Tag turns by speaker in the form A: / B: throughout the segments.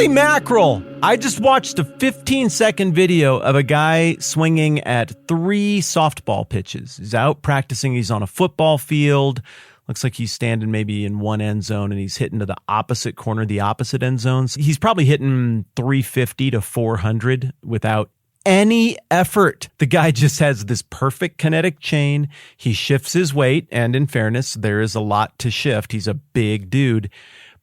A: Holy mackerel! I just watched a 15-second video of a guy swinging at 3 softball pitches. He's out practicing. He's on a football field. Looks like he's standing maybe in one end zone, and he's hitting to the opposite corner, the opposite end zones. He's probably hitting 350 to 400 without any effort. The guy just has this perfect kinetic chain. He shifts his weight, and in fairness, there is a lot to shift. He's a big dude.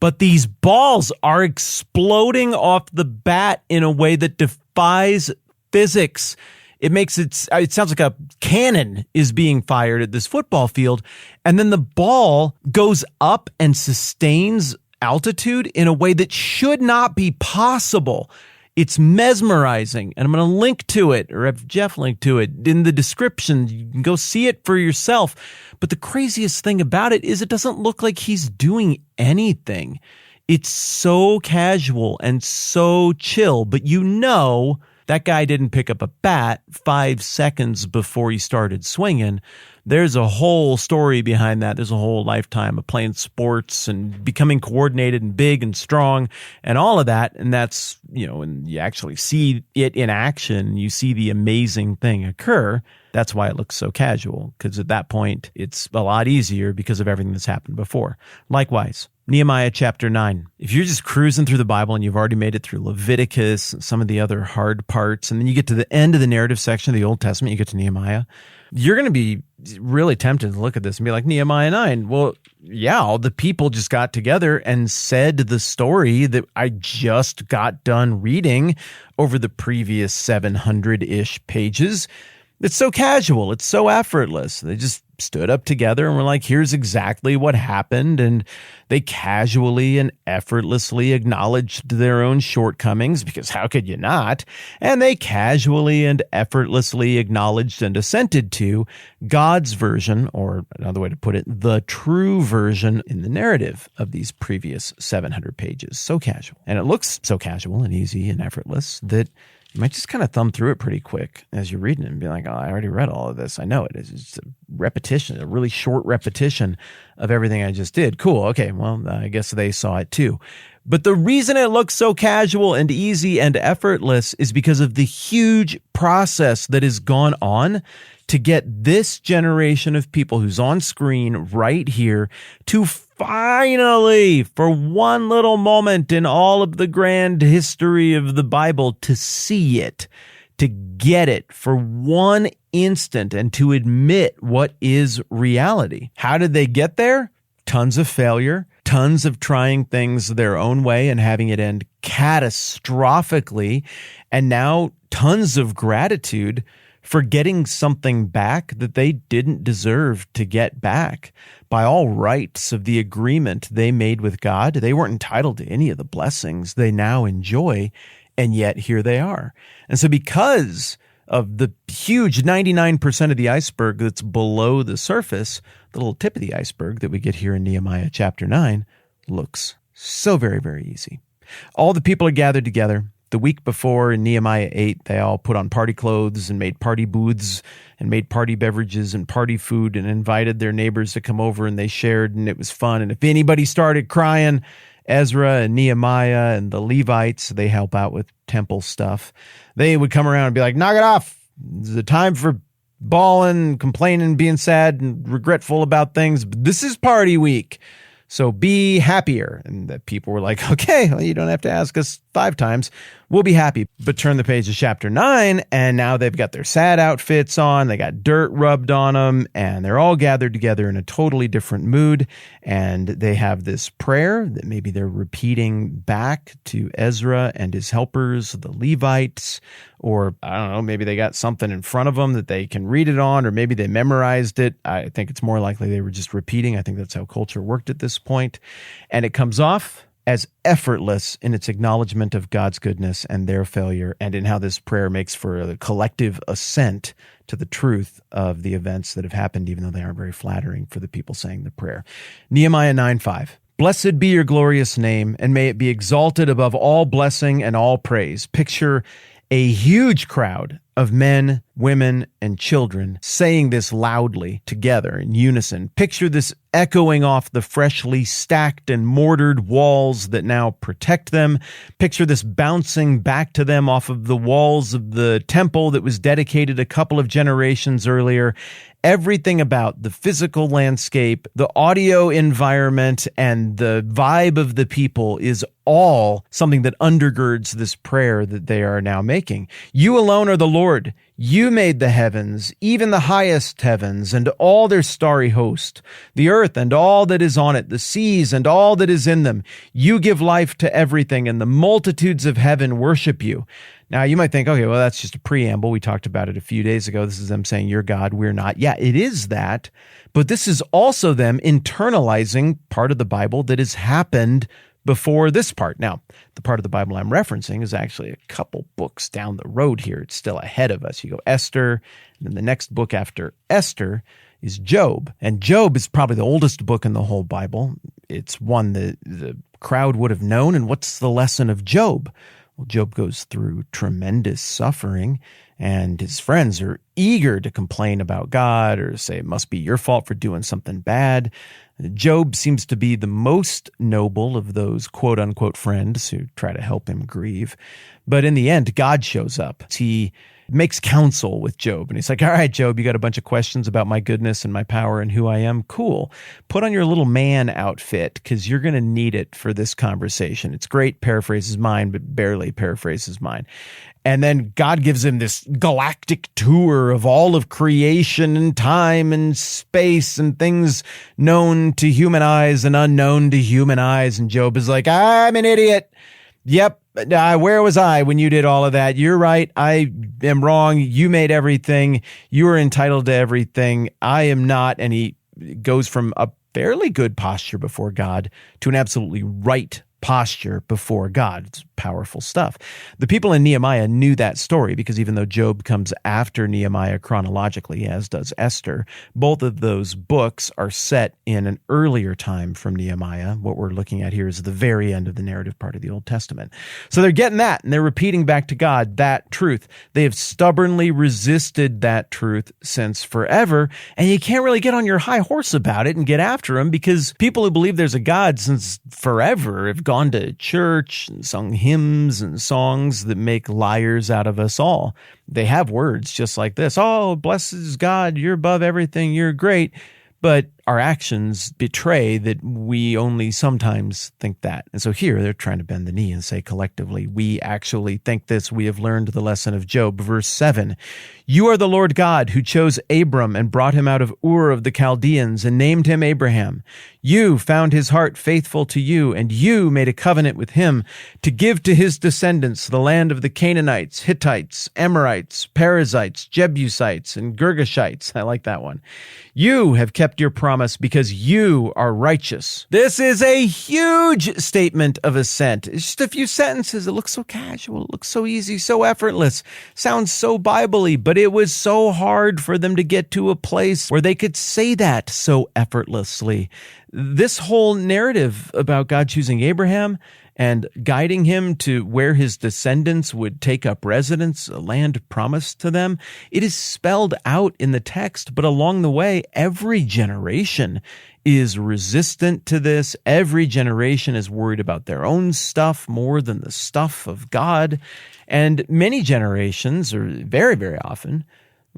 A: But these balls are exploding off the bat in a way that defies physics. It sounds like a cannon is being fired at this football field. And then the ball goes up and sustains altitude in a way that should not be possible. It's mesmerizing, and I'm going to link to it, or have Jeff link to it in the description. You can go see it for yourself. But the craziest thing about it is it doesn't look like he's doing anything. It's so casual and so chill, but you know that guy didn't pick up a bat 5 seconds before he started swinging. There's a whole story behind that. There's a whole lifetime of playing sports and becoming coordinated and big and strong and all of that. And that's, when you actually see it in action, you see the amazing thing occur. That's why it looks so casual, because at that point, it's a lot easier because of everything that's happened before. Likewise, Nehemiah chapter 9. If you're just cruising through the Bible and you've already made it through Leviticus and some of the other hard parts, and then you get to the end of the narrative section of the Old Testament, you get to Nehemiah, you're going to be really tempted to look at this and be like, Nehemiah 9. Well, yeah, all the people just got together and said the story that I just got done reading over the previous 700-ish pages. It's so casual. It's so effortless. They just stood up together and were like, here's exactly what happened. And they casually and effortlessly acknowledged their own shortcomings, because how could you not? And they casually and effortlessly acknowledged and assented to God's version, or another way to put it, the true version in the narrative of these previous 700 pages. So casual. And it looks so casual and easy and effortless that you might just kind of thumb through it pretty quick as you're reading it and be like, oh, I already read all of this. I know it. It's just a repetition, a really short repetition of everything I just did. Cool. Okay, well, I guess they saw it too. But the reason it looks so casual and easy and effortless is because of the huge process that has gone on to get this generation of people who's on screen right here to finally, for one little moment in all of the grand history of the Bible, to see it, to get it for one instant, and to admit what is reality. How did they get there? Tons of failure, tons of trying things their own way and having it end catastrophically, and now tons of gratitude for getting something back that they didn't deserve to get back. By all rights of the agreement they made with God, they weren't entitled to any of the blessings they now enjoy, and yet here they are. And so because of the huge 99% of the iceberg that's below the surface, the little tip of the iceberg that we get here in Nehemiah chapter 9 looks so very, very easy. All the people are gathered together. The week before in Nehemiah 8, they all put on party clothes and made party booths and made party beverages and party food and invited their neighbors to come over, and they shared, and it was fun. And if anybody started crying, Ezra and Nehemiah and the Levites, they help out with temple stuff, they would come around and be like, knock it off. It's the time for bawling, complaining, being sad and regretful about things. But this is party week, so be happier. And the people were like, okay, well, you don't have to ask us 5 times. We'll be happy. But turn the page to chapter 9, and now they've got their sad outfits on. They got dirt rubbed on them, and they're all gathered together in a totally different mood. And they have this prayer that maybe they're repeating back to Ezra and his helpers, the Levites, or I don't know, maybe they got something in front of them that they can read it on, or maybe they memorized it. I think it's more likely they were just repeating. I think that's how culture worked at this point. And it comes off as effortless in its acknowledgement of God's goodness and their failure, and in how this prayer makes for a collective assent to the truth of the events that have happened, even though they aren't very flattering for the people saying the prayer. Nehemiah 9:5. Blessed be your glorious name, and may it be exalted above all blessing and all praise. Picture a huge crowd of men, women, and children saying this loudly together in unison. Picture this echoing off the freshly stacked and mortared walls that now protect them. Picture this bouncing back to them off of the walls of the temple that was dedicated a couple of generations earlier. Everything about the physical landscape, the audio environment, and the vibe of the people is all something that undergirds this prayer that they are now making. You alone are the Lord. You made the heavens, even the highest heavens, and all their starry host, the earth and all that is on it, the seas and all that is in them. You give life to everything, and the multitudes of heaven worship you. Now, you might think, okay, well, that's just a preamble. We talked about it a few days ago. This is them saying, you're God, we're not. Yeah, it is that. But this is also them internalizing part of the Bible that has happened before this part. Now, the part of the Bible I'm referencing is actually a couple books down the road here. It's still ahead of us. You go Esther, and then the next book after Esther is Job. And Job is probably the oldest book in the whole Bible. It's one that the crowd would have known. And what's the lesson of Job? Well, Job goes through tremendous suffering, and his friends are eager to complain about God or say it must be your fault for doing something bad. Job seems to be the most noble of those quote-unquote friends who try to help him grieve. But in the end, God shows up. He makes counsel with Job, and he's like, all right, Job, you got a bunch of questions about my goodness and my power and who I am? Cool. Put on your little man outfit because you're going to need it for this conversation. It's great, paraphrases mine, but barely paraphrases mine. And then God gives him this galactic tour of all of creation and time and space and things known to human eyes and unknown to human eyes. And Job is like, I'm an idiot. Yep. Where was I when you did all of that? You're right. I am wrong. You made everything. You are entitled to everything. I am not. And he goes from a fairly good posture before God to an absolutely right posture before God. It's powerful stuff. The people in Nehemiah knew that story because even though Job comes after Nehemiah chronologically, as does Esther, both of those books are set in an earlier time from Nehemiah. What we're looking at here is the very end of the narrative part of the Old Testament. So they're getting that, and they're repeating back to God that truth. They have stubbornly resisted that truth since forever, and you can't really get on your high horse about it and get after them because people who believe there's a God since forever have gone to church and sung hymns and songs that make liars out of us all. They have words just like this. Oh, blessed God, you're above everything, you're great. But our actions betray that we only sometimes think that. And so here they're trying to bend the knee and say collectively, we actually think this. We have learned the lesson of Job. Verse 7, you are the Lord God who chose Abram and brought him out of Ur of the Chaldeans and named him Abraham. You found his heart faithful to you, and you made a covenant with him to give to his descendants the land of the Canaanites, Hittites, Amorites, Perizzites, Jebusites, and Girgashites. I like that one. You have kept your promise because you are righteous. This is a huge statement of assent. It's just a few sentences. It looks so casual. It looks so easy, so effortless. Sounds so Bible-y, but it was so hard for them to get to a place where they could say that so effortlessly. This whole narrative about God choosing Abraham and guiding him to where his descendants would take up residence, a land promised to them, it is spelled out in the text, but along the way, every generation is resistant to this. Every generation is worried about their own stuff more than the stuff of God. And many generations, or very, very often,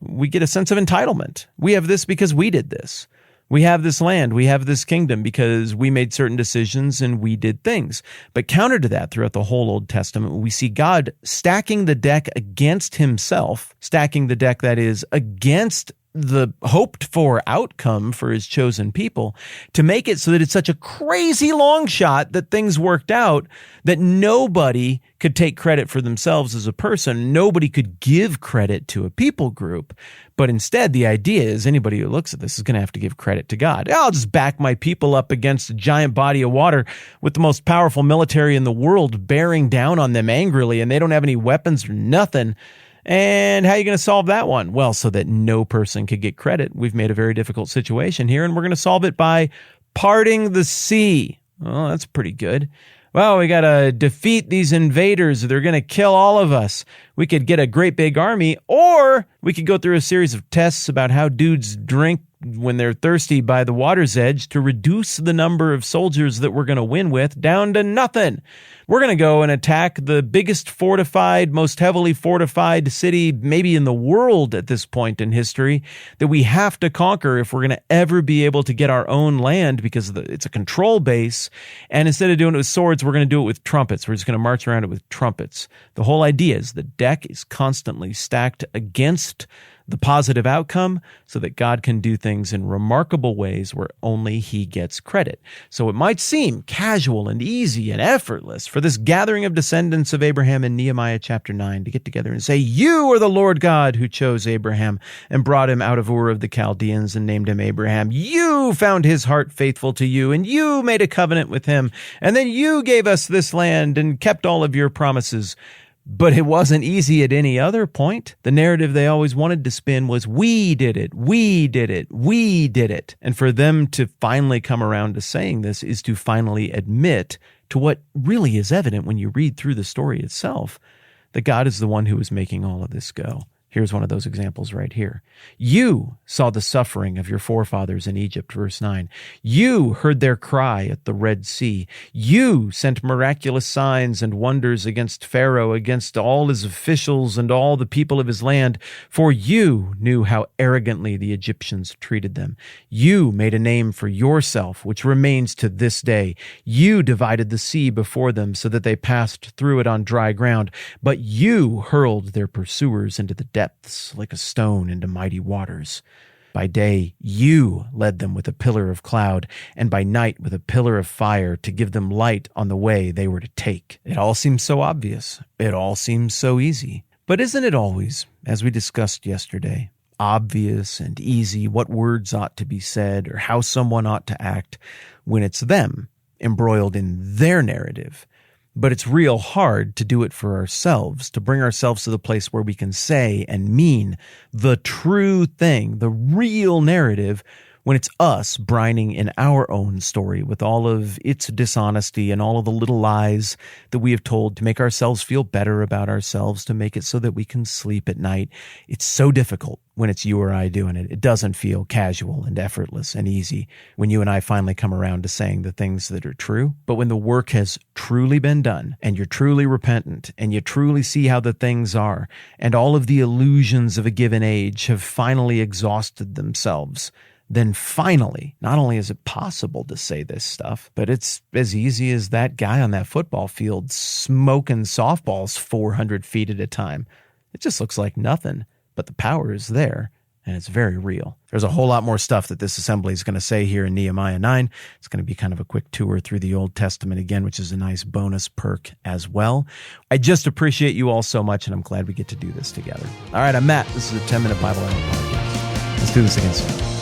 A: we get a sense of entitlement. We have this because we did this. We have this land, we have this kingdom because we made certain decisions and we did things. But counter to that, throughout the whole Old Testament, we see God stacking the deck against himself, stacking the deck, that is, against the hoped-for outcome for his chosen people, to make it so that it's such a crazy long shot that things worked out that nobody could take credit for themselves as a person. Nobody could give credit to a people group. But instead, the idea is anybody who looks at this is going to have to give credit to God. I'll just back my people up against a giant body of water with the most powerful military in the world bearing down on them angrily, and they don't have any weapons or nothing. And how are you going to solve that one? Well, so that no person could get credit, we've made a very difficult situation here, and we're going to solve it by parting the sea. Well, that's pretty good. well, we got to defeat these invaders. They're going to kill all of us. We could get a great big army, or we could go through a series of tests about how dudes drink when they're thirsty by the water's edge to reduce the number of soldiers that we're going to win with down to nothing. We're going to go and attack the biggest fortified, most heavily fortified city maybe in the world at this point in history that we have to conquer if we're going to ever be able to get our own land, because it's a control base. And instead of doing it with swords, we're going to do it with trumpets. We're just going to march around it with trumpets. The whole idea is the deck is constantly stacked against the positive outcome so that God can do things in remarkable ways where only he gets credit. So it might seem casual and easy and effortless for this gathering of descendants of Abraham in Nehemiah chapter 9 to get together and say, you are the Lord God who chose Abraham and brought him out of Ur of the Chaldeans and named him Abraham. You found his heart faithful to you, and you made a covenant with him, and then you gave us this land and kept all of your promises. But it wasn't easy at any other point. The narrative they always wanted to spin was, we did it, we did it, we did it. And for them to finally come around to saying this is to finally admit to what really is evident when you read through the story itself, that God is the one who is making all of this go. Here's one of those examples right here. You saw the suffering of your forefathers in Egypt, verse 9. You heard their cry at the Red Sea. You sent miraculous signs and wonders against Pharaoh, against all his officials and all the people of his land, for you knew how arrogantly the Egyptians treated them. You made a name for yourself, which remains to this day. You divided the sea before them so that they passed through it on dry ground, but you hurled their pursuers into the depths like a stone into mighty waters. By day, you led them with a pillar of cloud, and by night with a pillar of fire to give them light on the way they were to take. It all seems so obvious. It all seems so easy. But isn't it always, as we discussed yesterday, obvious and easy what words ought to be said or how someone ought to act when it's them embroiled in their narrative? But it's real hard to do it for ourselves, to bring ourselves to the place where we can say and mean the true thing, the real narrative, when it's us brining in our own story with all of its dishonesty and all of the little lies that we have told to make ourselves feel better about ourselves, to make it so that we can sleep at night. It's so difficult when it's you or I doing it. It doesn't feel casual and effortless and easy when you and I finally come around to saying the things that are true. But when the work has truly been done and you're truly repentant and you truly see how the things are and all of the illusions of a given age have finally exhausted themselves, then finally, not only is it possible to say this stuff, but it's as easy as that guy on that football field smoking softballs 400 feet at a time. It just looks like nothing, but the power is there, and it's very real. There's a whole lot more stuff that this assembly is going to say here in Nehemiah 9. It's going to be kind of a quick tour through the Old Testament again, which is a nice bonus perk as well. I just appreciate you all so much, and I'm glad we get to do this together. All right, I'm Matt. This is a 10-Minute Bible Hour Podcast. Let's do this again soon.